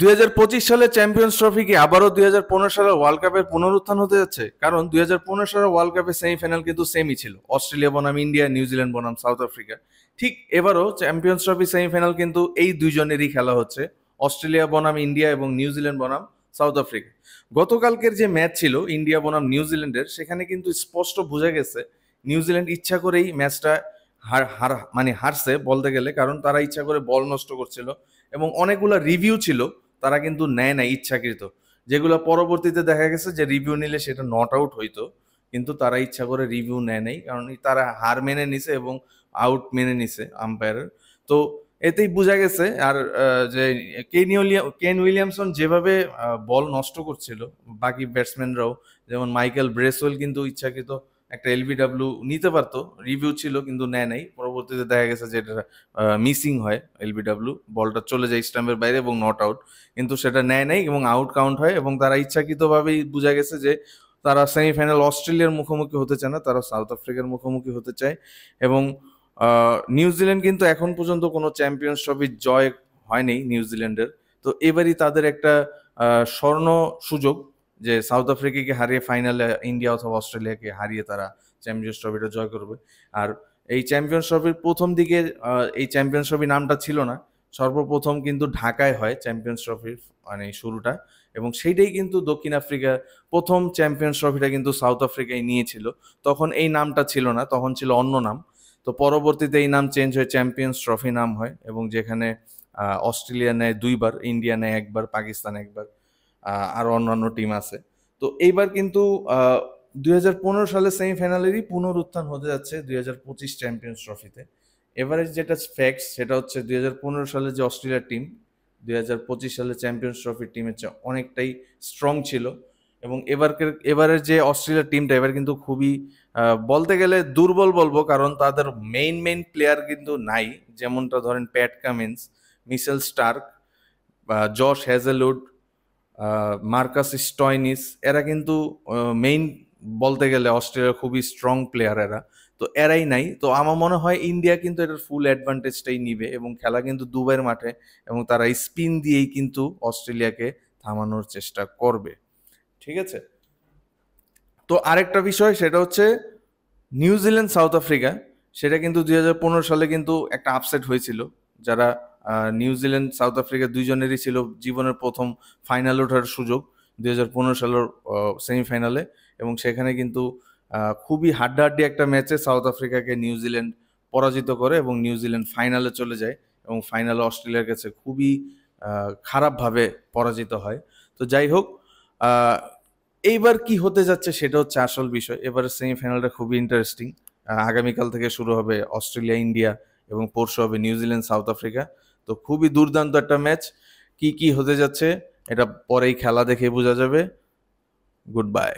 2025 সালে champions trophy কি আবারও 2015 সালের ওয়ার্ল্ড কাপের পুনরুত্থান হতে যাচ্ছে? কারণ 2015 সালের ওয়ার্ল্ড কাপের সেমিফাইনাল কিন্তু সেমই ছিল, অস্ট্রেলিয়া বনাম ইন্ডিয়া, নিউজিল্যান্ড বনাম সাউথ আফ্রিকা। ঠিক এবারও চ্যাম্পিয়ন্স ট্রফি সেমিফাইনাল কিন্তু এই দুইজনেরই খেলা হচ্ছে, অস্ট্রেলিয়া বনাম ইন্ডিয়া এবং নিউজিল্যান্ড বনাম সাউথ আফ্রিকা। গতকালকের যে ম্যাচ ছিল ইন্ডিয়া বনাম নিউজিল্যান্ডের, সেখানে কিন্তু স্পষ্ট বোঝা গেছে নিউজিল্যান্ড ইচ্ছা করেই ম্যাচটা হারছে বলতে গেলে, কারণ তারা ইচ্ছা করে বল নষ্ট করছিল এবং অনেকগুলো রিভিউ ছিল তারা কিন্তু নেয় না ইচ্ছাকৃত, যেগুলো পরবর্তীতে দেখা গেছে যে রিভিউ নিলে সেটা নট আউট হইতো, কিন্তু তারা ইচ্ছা করে রিভিউ নেয় নাই, কারণ তারা হার মেনে নিছে এবং আউট মেনে নিছে আম্পায়ারের। তো এতেই বোঝা গেছে। আর যে কেন উইলিয়ামসন যেভাবে বল নষ্ট করছিল, বাকি ব্যাটসম্যানরাও যেমন মাইকেল ব্রেসওয়েল কিন্তু ইচ্ছাকৃত একটা এলবিডব্লিউ নিতে পারতো, রিভিউ ছিল কিন্তু নেয় নাই। পরবর্তীতে দেখা গেছে যে এটা মিসিং হয়, এলবিডব্লিউ বলটা চলে যায় স্টাম্পের বাইরে এবং নট আউট, কিন্তু সেটা নেয় নাই এবং আউট কাউন্ট হয়। এবং তারা ইচ্ছাকৃতভাবেই বোঝা গেছে যে তারা সেমিফাইনাল অস্ট্রেলিয়ার মুখোমুখি হতে চায় না, তারা সাউথ আফ্রিকার মুখোমুখি হতে চায়। এবং নিউজিল্যান্ড কিন্তু এখন পর্যন্ত কোনো চ্যাম্পিয়ন্স ট্রফির জয় হয়নি নিউজিল্যান্ডের। তো এবারই তাদের একটা স্বর্ণ সুযোগ যে সাউথ আফ্রিকাকে হারিয়ে ফাইনালে ইন্ডিয়া অথবা অস্ট্রেলিয়াকে হারিয়ে তারা চ্যাম্পিয়ন্স ট্রফিটা জয় করবে। আর এই চ্যাম্পিয়ন্স ট্রফির প্রথম দিকে এই চ্যাম্পিয়ন্স ট্রফি নামটা ছিল না, সর্বপ্রথম কিন্তু ঢাকায় হয় চ্যাম্পিয়ন্স ট্রফির শুরুটা, এবং সেইটাই কিন্তু দক্ষিণ আফ্রিকা প্রথম চ্যাম্পিয়ন্স ট্রফিটা কিন্তু সাউথ আফ্রিকায় নিয়েছিল। তখন এই নামটা ছিল না, তখন ছিল অন্য নাম। তো পরবর্তীতে এই নাম চেঞ্জ হয়ে চ্যাম্পিয়ন্স ট্রফি নাম হয়, এবং যেখানে অস্ট্রেলিয়া নেয় 2বার, ইন্ডিয়া নেয় 1বার, পাকিস্তান 1বার, আরও অন্যান্য টিম আছে। তো এইবার কিন্তু 2015 সালের সেমিফাইনালেরই পুনরুত্থান হতে যাচ্ছে 2025 চ্যাম্পিয়ন্স ট্রফিতে। এবারে যেটা ফ্যাক্টস সেটা হচ্ছে 2015 সালে যে অস্ট্রেলিয়ার টিম 2025 সালে চ্যাম্পিয়ন্স ট্রফির টিমের চেয়ে অনেকটাই স্ট্রং ছিল। এবং এবারের যে অস্ট্রেলিয়ার টিমটা এবার কিন্তু খুবই বলতে গেলে দুর্বল বলবো, কারণ তাদের মেইন প্লেয়ার কিন্তু নাই। যেমনটা ধরেন Pat Cummins, Mitchell Starc, Josh Hazlewood, Marcus Stoinis, এরা কিন্তু মেইন বলতে গেলে অস্ট্রেলিয়ার খুবই স্ট্রং প্লেয়ার এরা। তো এরাই নাই। তো আমার মনে হয় ইন্ডিয়া কিন্তু এটার ফুল অ্যাডভান্টেজটাই নিবে, এবং খেলা কিন্তু দুবাইয়ের মাঠে, এবং তারা স্পিন দিয়েই কিন্তু অস্ট্রেলিয়াকে থামানোর চেষ্টা করবে। ঠিক আছে। তো আরেকটা বিষয় সেটা হচ্ছে নিউজিল্যান্ড সাউথ আফ্রিকা, সেটা কিন্তু 2015 সালে কিন্তু একটা আপসেট হয়েছিল। যারা নিউজিল্যান্ড সাউথ আফ্রিকা দুইজনেরই ছিল জীবনের প্রথম ফাইনাল ওঠার সুযোগ 2015 সালের সেমিফাইনালে, এবং সেখানে কিন্তু খুবই হাড্ডাহাড্ডি একটা ম্যাচে সাউথ আফ্রিকাকে নিউজিল্যান্ড পরাজিত করে এবং নিউজিল্যান্ড ফাইনালে চলে যায়, এবং ফাইনালে অস্ট্রেলিয়ার কাছে খুবই খারাপভাবে পরাজিত হয়। তো যাই হোক, এইবার কি হতে যাচ্ছে সেটা হচ্ছে আসল বিষয়। এবারে সেমিফাইনালটা খুবই ইন্টারেস্টিং। আগামীকাল থেকে শুরু হবে অস্ট্রেলিয়া ইন্ডিয়া, এবং পরশু হবে নিউজিল্যান্ড সাউথ আফ্রিকা। তো খুবই দুর্দান্ত একটা ম্যাচ। কি হতে যাচ্ছে এটা পরেই খেলা দেখে বোঝা যাবে। Good bye.